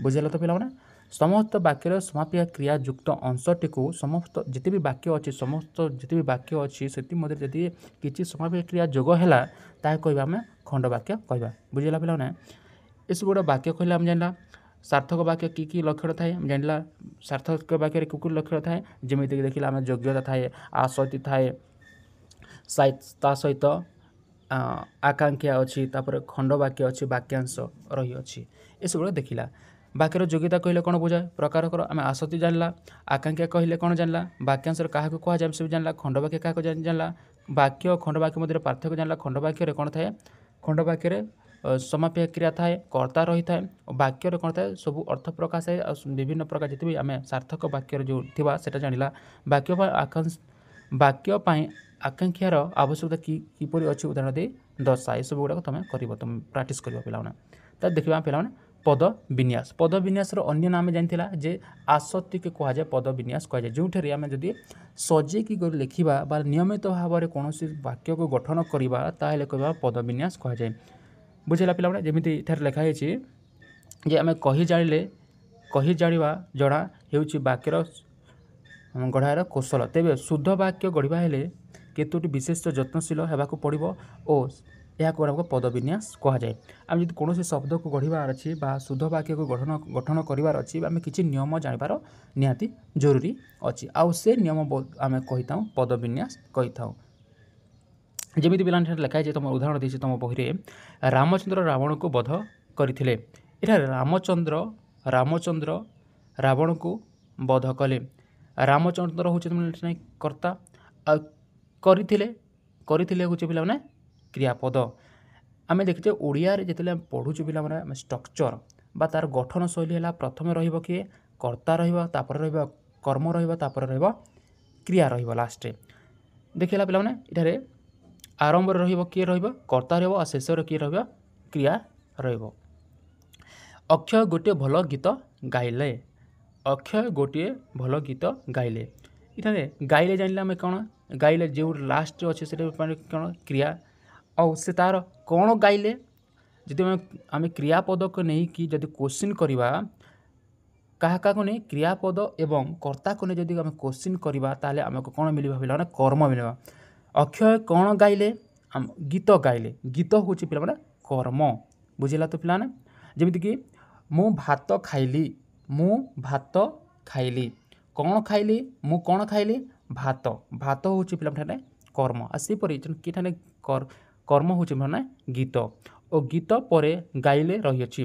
ବୁଝିଲ ତ ପିଲାମାନେ? ସମସ୍ତ ବାକ୍ୟରେ ସମାପିକା କ୍ରିୟା ଯୁକ୍ତ ଅଂଶଟିକୁ ଯେତେ ବି ବାକ୍ୟ ଅଛି ସେଥିମଧ୍ୟରେ ଯଦି କିଛି ସମାପିକା କ୍ରିୟା ଯୋଗ ହେଲା ତାହା କହିବା ଆମେ ଖଣ୍ଡ ବାକ୍ୟ କହିବା। ବୁଝିଲା ପିଲାମାନେ? ଏସବୁ ଗୋଟେ ବାକ୍ୟ କହିଲେ ଆମେ ଜାଣିଲା ସାର୍ଥକ ବାକ୍ୟ କି ଲକ୍ଷଣ ଥାଏ ଆମେ ଜାଣିଲା। ସାର୍ଥକ ବାକ୍ୟରେ କି ଲକ୍ଷଣ ଥାଏ ଯେମିତିକି ଦେଖିଲା ଆମେ ଯୋଗ୍ୟତା ଥାଏ, ଆସକ୍ତି ଥାଏ, ତା ସହିତ ଆକାଂକ୍ଷା ଅଛି, ତାପରେ ଖଣ୍ଡ ବାକ୍ୟ ଅଛି, ବାକ୍ୟାଂଶ ରହିଅଛି। ଏସବୁ ଦେଖିଲା। ବାକ୍ୟର ଯୋଗ୍ୟତା କହିଲେ କ'ଣ ବୁଝାଏ ପ୍ରକାରକର ଆମେ ଆସକ୍ତି ଜାଣିଲା, ଆକାଂକ୍ଷା କହିଲେ କ'ଣ ଜାଣିଲା, ବାକ୍ୟାଂଶରେ କାହାକୁ କୁହାଯାଏ ଆମେ ସବୁ ଜାଣିଲା, ଖଣ୍ଡ ବାକ୍ୟ କାହାକୁ ଜାଣିଲା, ବାକ୍ୟ ଖଣ୍ଡ ବାକ୍ୟ ମଧ୍ୟରେ ପାର୍ଥକ୍ୟ ଜାଣିଲା। ଖଣ୍ଡ ବାକ୍ୟରେ କ'ଣ ଥାଏ, ଖଣ୍ଡ ବାକ୍ୟରେ ସମାପିକା କ୍ରିୟା ଥାଏ, କର୍ତ୍ତା ରହିଥାଏ, ବାକ୍ୟରେ କ'ଣ ଥାଏ ସବୁ ଅର୍ଥ ପ୍ରକାଶ ଥାଏ ଆଉ ବିଭିନ୍ନ ପ୍ରକାର ଯେତେବି ଆମେ ସାର୍ଥକ ବାକ୍ୟରେ ଯେଉଁ ଥିବା ସେଇଟା ଜାଣିଲା। ବାକ୍ୟ ପାଇଁ ଆକାଂକ୍ଷାର ଆବଶ୍ୟକତା କିପରି ଅଛି ଉଦାହରଣ ଦେଇ ଦର୍ଶା। ଏସବୁ ଗୁଡ଼ାକ ତୁମେ ପ୍ରାକ୍ଟିସ୍ କରିବ ପିଲାମାନେ। ତ ଦେଖିବା ପିଲାମାନେ ପଦ ବିନ୍ୟାସର ଅନ୍ୟ ନାମ ଜାଣିଥିଲା ଯେ ଆସକ୍ତିକୁ କୁହାଯାଏ ପଦ ବିନ୍ୟାସ କୁହାଯାଏ। ଯେଉଁଠାରେ ଆମେ ଯଦି ସଜେଇକି ଲେଖିବା ବା ନିୟମିତ ଭାବରେ କୌଣସି ବାକ୍ୟକୁ ଗଠନ କରିବା ତାହେଲେ କହିବା ପଦ ବିନ୍ୟାସ କୁହାଯାଏ। ବୁଝିଲା ପିଲାମାନେ? ଯେମିତି ଏଠାରେ ଲେଖା ହେଇଛି ଯେ ଆମେ କହି ଜାଣିବା ଜଣା ହେଉଛି ବାକ୍ୟର ଗଢ଼ାର କୌଶଳ। ତେବେ ଶୁଦ୍ଧ ବାକ୍ୟ ଗଢ଼ିବା ହେଲେ କେତୋଟି ବିଶେଷ ଯତ୍ନଶୀଳ ହେବାକୁ ପଡ଼ିବ ଓ ଏହାକୁ ପଦ ବିନ୍ୟାସ କୁହାଯାଏ। ଆମେ ଯଦି କୌଣସି ଶବ୍ଦକୁ ଗଢ଼ିବାର ଅଛି ବା ଶୁଦ୍ଧ ବାକ୍ୟକୁ ଗଠନ କରିବାର ଅଛି ଆମେ କିଛି ନିୟମ ଜାଣିବାର ନିହାତି ଜରୁରୀ ଅଛି ଆଉ ସେ ନିୟମ ଆମେ କହିଥାଉ ପଦ ବିନ୍ୟାସ କହିଥାଉ। ଯେମିତି ପିଲାମାନେ ଲେଖା ହେଇଛି ତୁମ ଉଦାହରଣ ଦେଇଛି ତୁମ ବହିରେ ରାମଚନ୍ଦ୍ର ରାବଣକୁ ବଧ କରିଥିଲେ। ଏଠାରେ ରାମଚନ୍ଦ୍ର ରାବଣକୁ ବଧ କଲେ। ରାମଚନ୍ଦ୍ର ହେଉଛି କର୍ତ୍ତା ଆଉ କରିଥିଲେ ହେଉଛି ପିଲାମାନେ କ୍ରିୟାପଦ। ଆମେ ଦେଖିଛେ ଓଡ଼ିଆରେ ଯେତେବେଳେ ଆମେ ପଢ଼ୁଛୁ ପିଲାମାନେ ଆମେ ଷ୍ଟ୍ରକ୍ଚର ବା ତା'ର ଗଠନ ଶୈଳୀ ହେଲା ପ୍ରଥମେ ରହିବ କିଏ କର୍ତ୍ତା ରହିବ, ତାପରେ ରହିବ କର୍ମ ରହିବ, ତାପରେ ରହିବ କ୍ରିୟା ରହିବ ଲାଷ୍ଟରେ। ଦେଖିଲା ପିଲାମାନେ ଏଠାରେ ଆରମ୍ଭରେ ରହିବ କିଏ ରହିବ କର୍ତ୍ତା ରହିବ ଆଉ ଶେଷରେ କିଏ ରହିବ କ୍ରିୟା ରହିବ। ଅକ୍ଷୟ ଗୋଟିଏ ଭଲ ଗୀତ ଗାଇଲେ। ଏଠାରେ ଗାଇଲେ ଜାଣିଲେ ଆମେ କ'ଣ ଗାଇଲେ ଯେଉଁ ଲାଷ୍ଟରେ ଅଛି ସେଟା କ'ଣ କ୍ରିୟା ଆଉ ସେ ତା'ର କ'ଣ ଗାଇଲେ ଯଦି ଆମେ କ୍ରିୟାପଦକୁ ନେଇକି ଯଦି କୋଶ୍ଚିନ୍ କରିବା କାହାକୁ ନେଇ କ୍ରିୟାପଦ ଏବଂ କର୍ତ୍ତାକୁ ନେଇ ଯଦି ଆମେ କୋଶ୍ଚିନ୍ କରିବା ତାହେଲେ ଆମକୁ କ'ଣ ମିଳିବ ପିଲାମାନେ କର୍ମ ମିଳିବ। ଅକ୍ଷୟ କ'ଣ ଗାଇଲେ ଗୀତ ଗାଇଲେ। ଗୀତ ହେଉଛି ପିଲାମାନେ କର୍ମ। ବୁଝିଲା ତ ପିଲାମାନେ? ଯେମିତିକି ମୁଁ ଭାତ ଖାଇଲି କ'ଣ ଖାଇଲି ମୁଁ କ'ଣ ଖାଇଲି ଭାତ ହେଉଛି ପିଲାମାନେ କର୍ମ। ଆଉ ସେହିପରି କିଠାରେ କର୍ମ ହେଉଛି ମାନେ ଗୀତ ଓ ଗୀତ ପରେ ଗାଇଲେ ରହିଅଛି।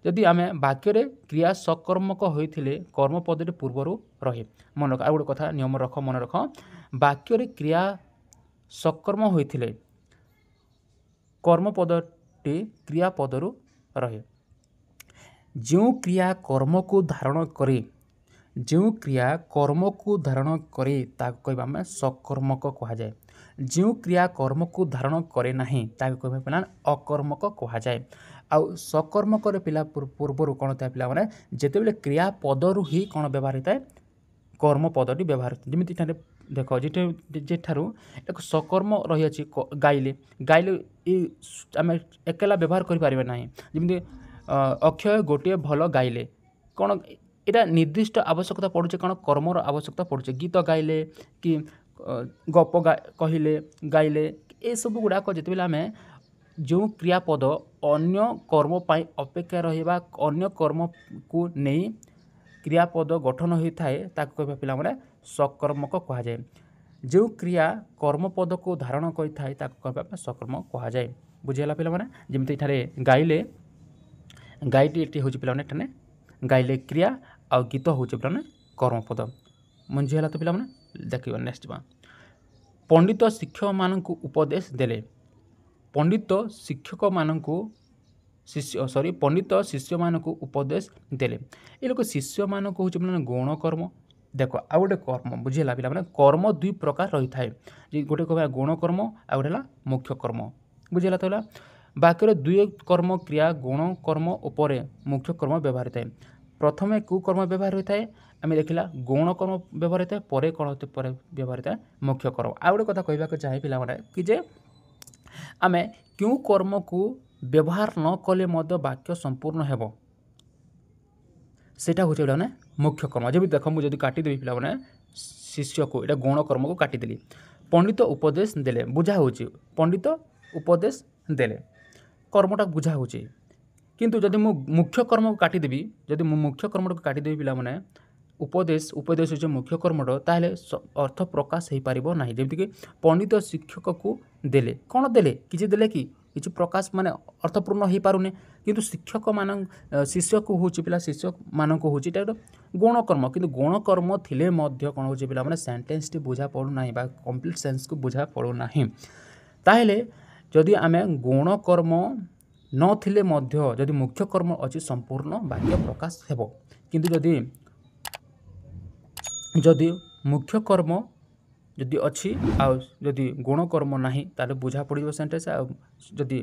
ଯଦି ଆମେ ବାକ୍ୟରେ କ୍ରିୟା ସକର୍ମକ ହୋଇଥିଲେ କର୍ମ ପଦଟି ପୂର୍ବରୁ ରହେ। ମନେ ରଖ ଆଉ ଗୋଟେ କଥା ନିୟମ ମନେ ରଖ ବାକ୍ୟରେ କ୍ରିୟା ସକର୍ମ ହୋଇଥିଲେ कर्मपदटी क्रियापदरू रहे। जो क्रिया कर्म को धारण करे जो क्रिया कर्म को धारण करे ताको कहबा आमे सकर्मक कहा जाए। जो क्रिया कर्म को धारण करे नहीं ताको कहबा पिला अकर्मक कहा जाए। आउ सकर्मक पिला पूर्वर कौन था पिला माने जेते बेले क्रिया पदरू ही कौन व्यवहार होता है कर्म पदटी व्यवहार होता है। जमिति देख जेठारू एक सकर्म रही अछि गाइले गाइले आम एकला व्यवहार करें ना। जमी अक्षय गोटे भल गाइले कौन यहाँ निर्दिष्ट आवश्यकता पड़ुचे कौन कर्मर आवश्यकता पड़ुचे गीत गाइले कि गप कहले गाइले ये सब गुड़ाक जिते आम जो क्रियापद अन्य कर्म पाई अपेक्षा रहा अन्य कर्म को नहीं क्रियापद गठन होता है ताको कहबा पिला माने सकर्मक कहा जाए। जो क्रिया कर्मपद को धारण करता है ताको कहबा सकर्म कहा जाए। बुझीगला पिला माने जेमति इठारे गाइले गाइटी एटी होची पिला माने एठाने गाइले क्रिया आ गीत होची पिला माने कर्मपद। बुझीगला तो पिला माने देखिबा नेक्स्ट बा पंडित शिक्षक मानकु उपदेश देले। पंडित शिक्षक मानकु पंडित शिष्य मानकु उपदेश देले। ये लोक शिष्य मानक होची पिला गौण कर्म। देख आ गोटे कर्म बुझीगला पिला माने कर्म दुई प्रकार रही थाए जे गोटे कहबा गौण कर्म आ गोटे मुख्य कर्म। बुझीगला तो वाक्यर दुई कर्म क्रिया गौण कर्म उपरे मुख्य कर्म व्यवहार होता है। प्रथमे कु कर्म व्यवहार होता है आम देखला गौण कर्म व्यवहार होता है पर कौन होते पर व्यवहार होता है मुख्य कर्म। आ गोटे कथा कहबाक चाहे पिला माने कि जे आम क्यों कर्म को व्यवहार न कले मध्य वाक्य संपूर्ण हेबो सेटा होचे पिला माने मुख्य कर्म। जब देख मुझे काटिदेवी पिला माने शिष्य को यहाँ गौण कर्म को काटिदेली। पंडित उपदेश देले बुझा होची पंडित उपदेश देले कर्मटा बुझा होची किंतु जदि मु मुख्य कर्म को काटिदेवी जदि मु मुख्य कर्म को काटिदेवी पिला माने उपदेश उपदेश होचे मुख्य कर्मटा ताहले अर्थ प्रकाश हो पारिबो नाही। जेमति कि पंडित शिक्षक को देले कौन देले किछि देले कि किछि प्रकाश माने अर्थपूर्ण हो पारुने किंतु शिक्षक मान शिष्य को होची पिला शिक्षक मान को होची ता गौण कर्म किंतु गौण कर्म थिले मध्य कौन होची पिला माने सेंटेंस टी बुझा पड़ू नाही बा कंप्लीट सेंस को बुझा पड़ू नाही। ताहले जदि आमे गौण कर्म न थिले मध्य जदि मुख्य कर्म अछि संपूर्ण वाक्य प्रकाश हेबो किंतु जदि मुख्य कर्म जदि अच्छी आदि गौण कर्म ना ताले बुझा पड़ सेंटेंस जदि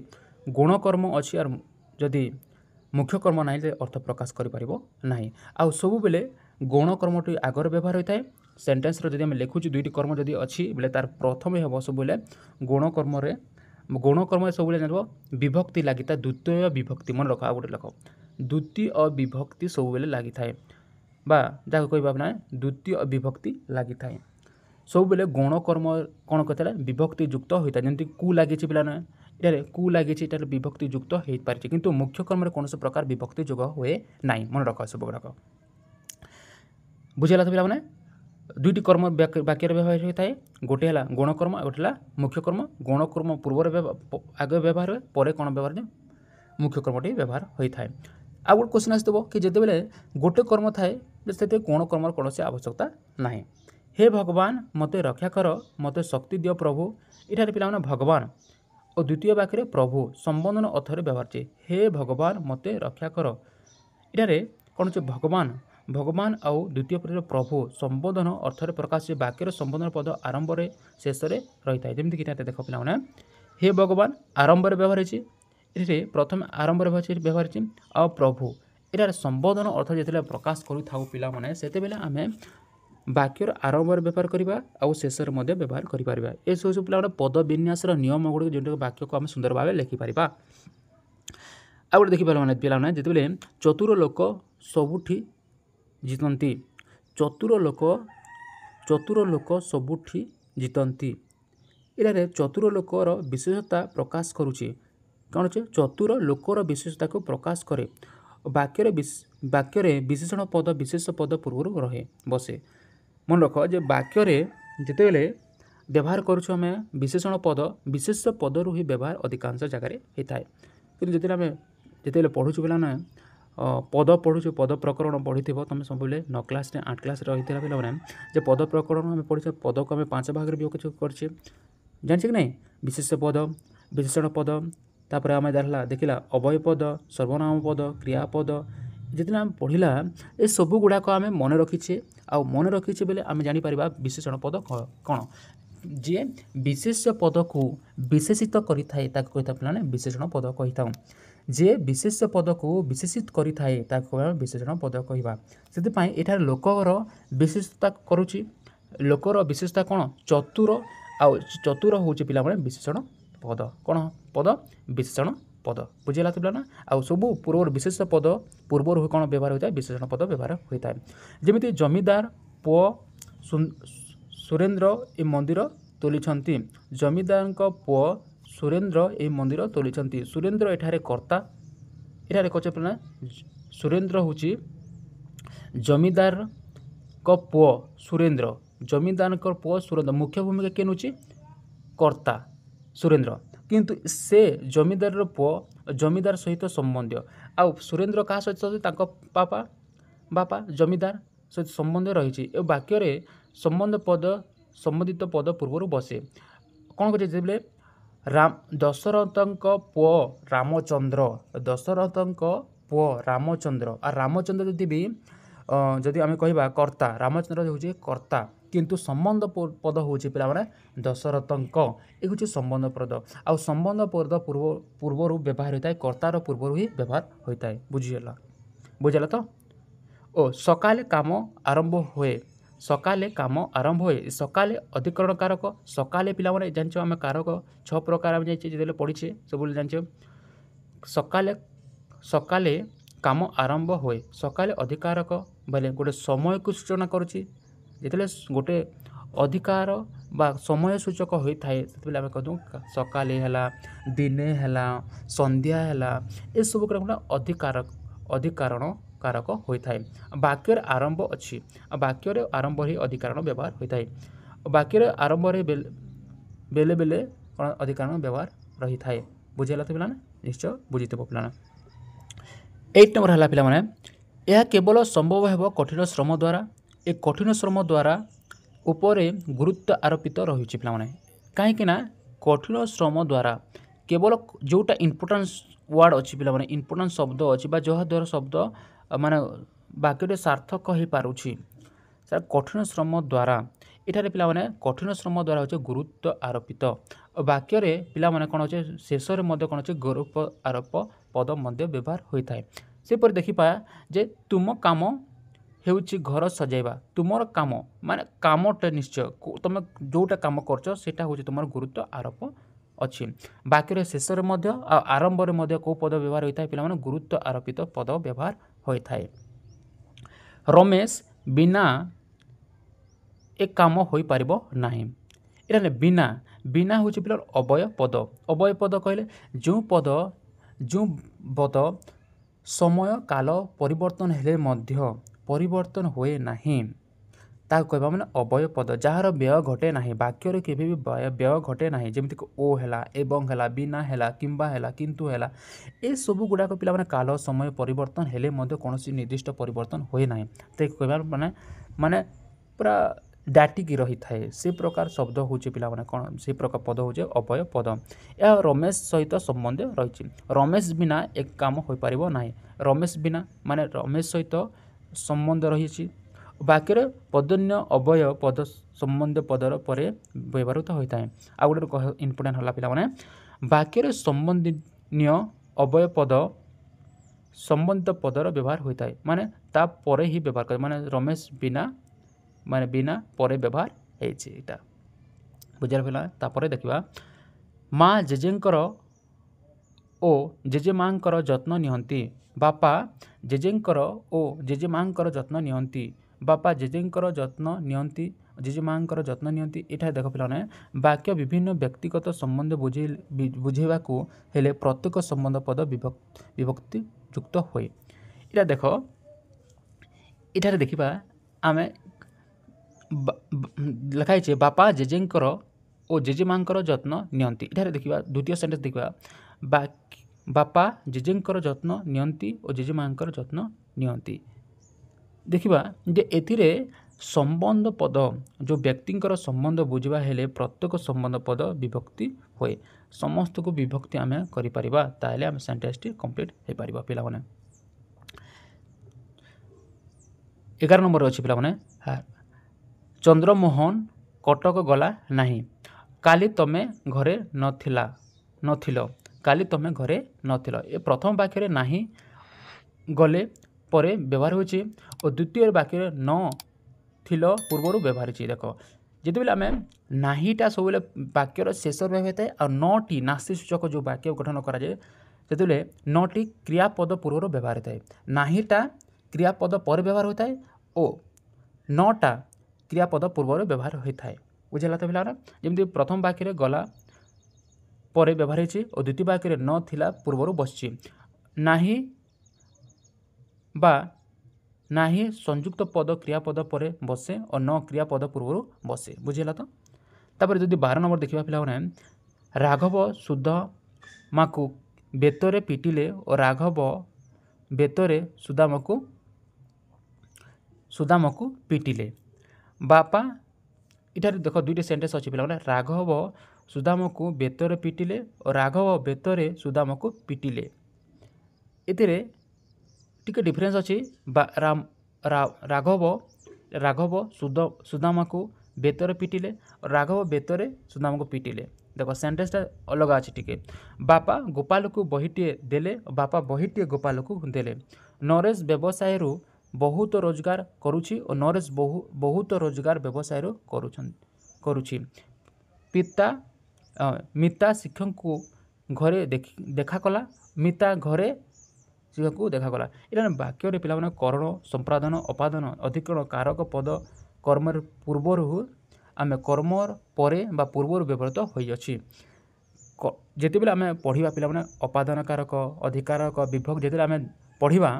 गौण कर्म अच्छी और जदि मुख्य कर्म ना अर्थ प्रकाश करना आउ सब बेले गौण कर्मटी आगर व्यवहार होता है। सेंटेंस जदि आम लिखुची दुईटी कर्म जदि अच्छी बोले तार प्रथम हम सब बेले गौण कर्म सब बेले जान विभक्ति लगी था द्वितीय विभक्ति मन रख आ गए लख द्वितीय विभक्ति सब बेले लगी थाए बा जहाँ कहबा ना द्वितीय विभक्ति लगी थाए सब बेले गौण कर्म कौन कहता है विभक्ति युक्त होता है। जमी कु लगी पिला ना ये कु लगी विभक्ति युक्त हो पारे किंतु मुख्य कर्म कौन से प्रकार विभक्ति जोग हुए ना मन रख सब गुड़ाक बुझेगा तो पिला दुईटी कर्म वाक्य व्यवहार होता है गोटे है गौण कर्म आ गोटे मुख्य कर्म। गौण कर्म पूर्वर आगे व्यवहार हुए पर कौन व्यवहार मुख्य कर्मटी व्यवहार होता है। आ गोटे क्वेश्चन आसो कि जिते बेले गोटे कर्म थाए से गौण कर्म कौन से आवश्यकता ना। हे भगवान मते रक्षा कर मते शक्ति दियो प्रभु इठार पिला भगवान और द्वितीय वाक्य प्रभु संबोधन अर्थरे व्यवहार छे हे भगवान मते रक्षा कर इठार कौन से भगवान भगवान आउ द्वितीय पद प्रभु संबोधन अर्थरे प्रकाश से वाक्यर संबोधन पद आरंभ में शेष में रही है। जमीक देख पिला हे भगवान आरंभ में व्यवहार होती प्रथम आरंभ व्यवहार आ प्रभु इटार संबोधन अर्थ जो प्रकाश करूँ पिला माने सेते बेले आमे वाक्यर आरंभ व्यवहार करवा आउ शेष में व्यवहार करें। ये सब पिला पद विन्यास नियम गुड़ जो वाक्य को आम सुंदर भाव लिखिपर। आ गए देखिए पिला जिते चतुर लोक सबुठी जीतती चतुर लोक सबुठी जीतती इधर चतुर लोकर विशेषता प्रकाश करुचे कौन से चतुर लोकर विशेषता को प्रकाश करे वाक्य विशेषण पद विशेष पद पूर्व रहे बसे मन रख जे वाक्य जिते बेले व्यवहार करें विशेषण पद विशेष पदरू ही व्यवहार अधिकांश जगार होता है कि जिते पढ़ुच पिला ना पद पढ़ुच पद प्रकरण पढ़ी तुम सब 9 क्लास 8 क्लास रही पे पद प्रकरण आम पढ़े पद को आम 5 भाग में विभक्त करछे जानछे कि नहीं विशेष पद विशेषण पद तापर आम देखला अवय पद सर्वनाम पद क्रियापद जिते आम पढ़ला ये सबू गुड़ाक आम मन रखीचे आउ मन रखीचे बेले आम जापर विशेषण पद कौन जी विशेष्य पद को विशेषित करें पे विशेषण पद कही था जे विशेष्य पद को विशेषित करें विशेषण पद कहवा से लोकर विशेषता करुच्ची लोकर विशेषता कौन चतुर आउ चतुर हूँ पे विशेषण पद कौन पद विशेषण पद बुझेगा तो ना आउ सब पूर्व विशेष पद पूर्वर कौन व्यवहार होता है विशेषण पद व्यवहार होता है जमी जमीदार पुओ सुरेन्द्र ए मंदिर तोली जमीदार पुओ सुरेन्द्र ए मंदिर तोली सुरेन्द्र एठारे कर्ता एठारे कहे ना सुरेन्द्र हूँ जमीदार को पुओ सुरेन्द्र जमीदार पुओ सुरेन्द्र मुख्य भूमिका किए नौची कर्ता सुरेन्द्र किंतु से जमीदार पुओ जमीदार सहित संबंध आउ सुरेन्द्र क्या सहित पापा बापा जमीदार सहित संबंध रही वाक्य संबंध पद संबंधित पद पूर्व बसे कौन कर राम दशरथ पुओ रामचंद्र दशरथ पुओ रामचंद्र आ रामचंद्र जदि भी जदि आम कह कर्ता रामचंद्र हूँ कर्ता किंतु संबंध पद हूँ पे दशरथ ये हूँ संबंध पद आउ संबंध पद पूर्वर व्यवहार होता है कर्तार पूर्वर ही व्यवहार होता है बुझेगा तो ओ सकाले काम आरंभ हुए सकाले काम आरंभ हुए सकाले अधिकरण कारक सकाले पिला जान आम कारक 6 प्रकार आम जाइए पढ़ीचे सब जान सकाले सकाले काम आरंभ हुए सकाले अधिकारक बोले गोटे समय को सूचना करुच्ची जिते गोटे अधिकार बा समय सूचक होता है से आम कहूँ सकाले है दिने है संध्या है ये सब अधिकारक अधिकारण कारक होता है वाक्यर आरंभ अच्छी वाक्य आरंभ ही अधिकारण व्यवहार होता है वाक्य आरंभ बेले बेले अधिकारण व्यवहार रही था बुझेगा तो पाने निश्चय बुझीते पाने 8 नंबर है पाने यह केवल संभव है कठिन श्रम द्वारा ए कठिन श्रम द्वारा उपरे गुरुत्व आरोपित रही पाने कहीं कठिन श्रम द्वारा केवल जोटा इम्पोर्टान्स वर्ड अच्छी पाने इम्पोर्टान्स शब्द अच्छी जहाँद्वारा शब्द माने वाक्य सार्थक हो पारुछि सर कठिन श्रम द्वारा एठारे पिला माने कठिन श्रम द्वारा होचे गुरुत्व आरोपित वाक्य रे पिला माने कोन होचे शेष रे मध्य कोन होचे गुरुत्व आरोप पद मध्य व्यवहार होता है से पर देखि पाया जे तुम काम हेउछि घर सजाइबा तुमर काम माने कामटे निश्चय तुम जोटा काम करछ सेटा होचे तुमर गुरुत्व आरोप अच्छी वाक्य शेष में आरंभ में कौ पद व्यवहार होता है पे गुरुत्व आरोपित पद व्यवहार होता है रमेश बिना एक काम हो पार ना इधर बिना बिना हूँ पे अवय पद कहले जो पद समय काल परिवर्तन हेले मध्य परिवर्तन होए नहीं ताको कहबा माने अवय पद जार व्यय घटे नाही वाक्य के भी व्यय घटे नाही जेमति ओ हैला एवं हैला बिना हैला किंबा हैला किंतु हैला ए सब गुडा को पिला माने काल समय परिवर्तन हेले मध्य कोनोसी निर्दिष्ट परिवर्तन होए नाही ताको कहबा माने माने पूरा डाटी की रही थाए से प्रकार शब्द होचे पिला माने कोन से प्रकार पद होचे अवय पद या रमेश सहित संबंध रही रमेश बिना एक काम हो पारिबो नाही रमेश बिना माने रमेश सहित संबंध रही वाक्य पदन्य अवय पद संबंध पदर पर व्यवहृत होता है आ गोटे इम्पोर्टाट है पे वाक्य संबंधीय अवय पद संबंधित पदर व्यवहार होता है माने ता परे ही व्यवहार कर माने रमेश बिना माने बिना परे व्यवहार होता बुझार पे तापर देखा माँ जेजेंकर ओ जेजेमांकर जत्न नियंती बापा जेजेंकर ओ जेजेमांकर जत्न नियंती बापा जेजेंकर जत्न नियंती जेजेमांकर जत्न नियंती एठा देख पे वाक्य विभिन्न व्यक्तिगत संबंध बुझेबा को हेले प्रत्येक संबंध पद विभक्ति युक्त हुए इटा देख इठारे देखिबा आमे लिखाई बापा जेजेंकर ओ जेजेमांकर जत्न नियंती इठारे देखिबा द्वितीय सेंटेंस देखिबा बापा जेजेंकर जत्न नियंती और जेजेमांकर जत्न नियंती देखिबा जे एथिरे संबंध पद जो व्यक्तिंकर संबंध बुझा हेले प्रत्येक संबंध पद विभक्ति हुए समस्त को विभक्ति आम करा ताले आम सेंटेंसटी कंप्लीट हो पार पिला 11 नंबर अच्छी पे चंद्रमोहन कटक गला नहीं काली तमे घरे नथिल काली तमे घरे नथिल ए प्रथम वाक्य नहीं गले परे व्यवहार होची और द्वितीय वाक्य न थिल पूर्वर व्यवहार होची देखो जिते बेले आम नाहीटा सब वाक्यर शेष व्यवहार होता है और नटी नास्ति सूचक जो वाक्य गठन कराए से नटी क्रियापद पूर्वर व्यवहार होता है नाहीटा क्रियापद पर व्यवहार होता है और नटा क्रियापद पूर्वर व्यवहार होता है बुझेगा तो पिला जमी प्रथम वाक्य गला पर व्यवहार होती और द्वितीय वाक्य न थिला पूर्वर बसची नाही बा नाही संयुक्त पद क्रियापद पर बसे और न क्रियापद पूर्वर बसे बुझेगा तो तापर जदि 12 नंबर देखा पिला राघव सुदामा को बेतरे पिटिले और राघव बेतरे सुदामा को पिटिले बापा इठार देख दुईटी सेंटेंस अच्छी पिला राघव सुदामा को बेतरे पिटिले और राघव बेतरे सुदामा को पिटिले एतिरे टिके डिफरेंस अच्छी राघव सुदामा को बेतरे पिटिले और राघव बेतरे सुदामा को पिटिले देख सेंटेंसटा अलग अच्छी टिके बापा गोपाल को बहीटे देले बापा बहीटे गोपाल को देले नरेश व्यवसाय बहुत रोजगार करुछि और नरेश बहुत रोजगार व्यवसाय करुछि पिता मिता शिक्षक को घरे देखा कला मिता घरे शिक्षक को देखा कला इला वाक्य पिला करण संपादन अपादन अधिकरण कारक पद कर्म पूर्वर आम कर्म परे बा पूर्वर व्यवहृत होइछि जिते बेले आम पढ़ा पिला अपादन कारक अधिकारक विभक्त जिते आम पढ़ा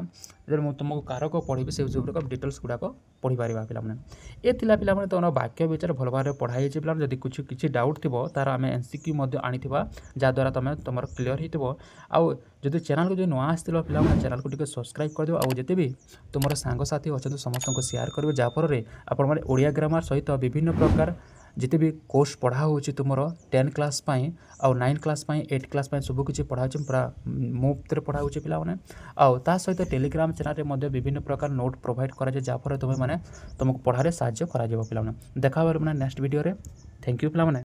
जब तुमको कारक पढ़ी से डिटेल्स गुड़ाक पढ़ी पार पाने ये पिला तुम वाक्य विचार भल भाव पढ़ाई पे जब किसी डाउट थी तार आम एनसीक्यू आनी जहाँद्वारा तुम तुम क्लीयर हो आदि चैनल को जो नुआ आसो पे चैनल को टी सब्सक्राइब कर दियो जिते भी तुम सांगसाथी अच्छा समस्त को शेयर करेंगे जहाँफल आपण ओडिया ग्रामर सहित विभिन्न प्रकार जिते भी कोर्स पढ़ा हो तुम 10 क्लास आउ 9 क्लास 8 क्लास सबकि पढ़ा पूरा मुफ्त पढ़ा हो पाने ता सहित टेलीग्राम चैनल में विभिन्न प्रकार नोट प्रोवाइड कराए जहाँफल तुम्हें तुमको पढ़ारे साहाय्य करा पाने देखा नेक्स्ट वीडियो रे थैंक यू पिला।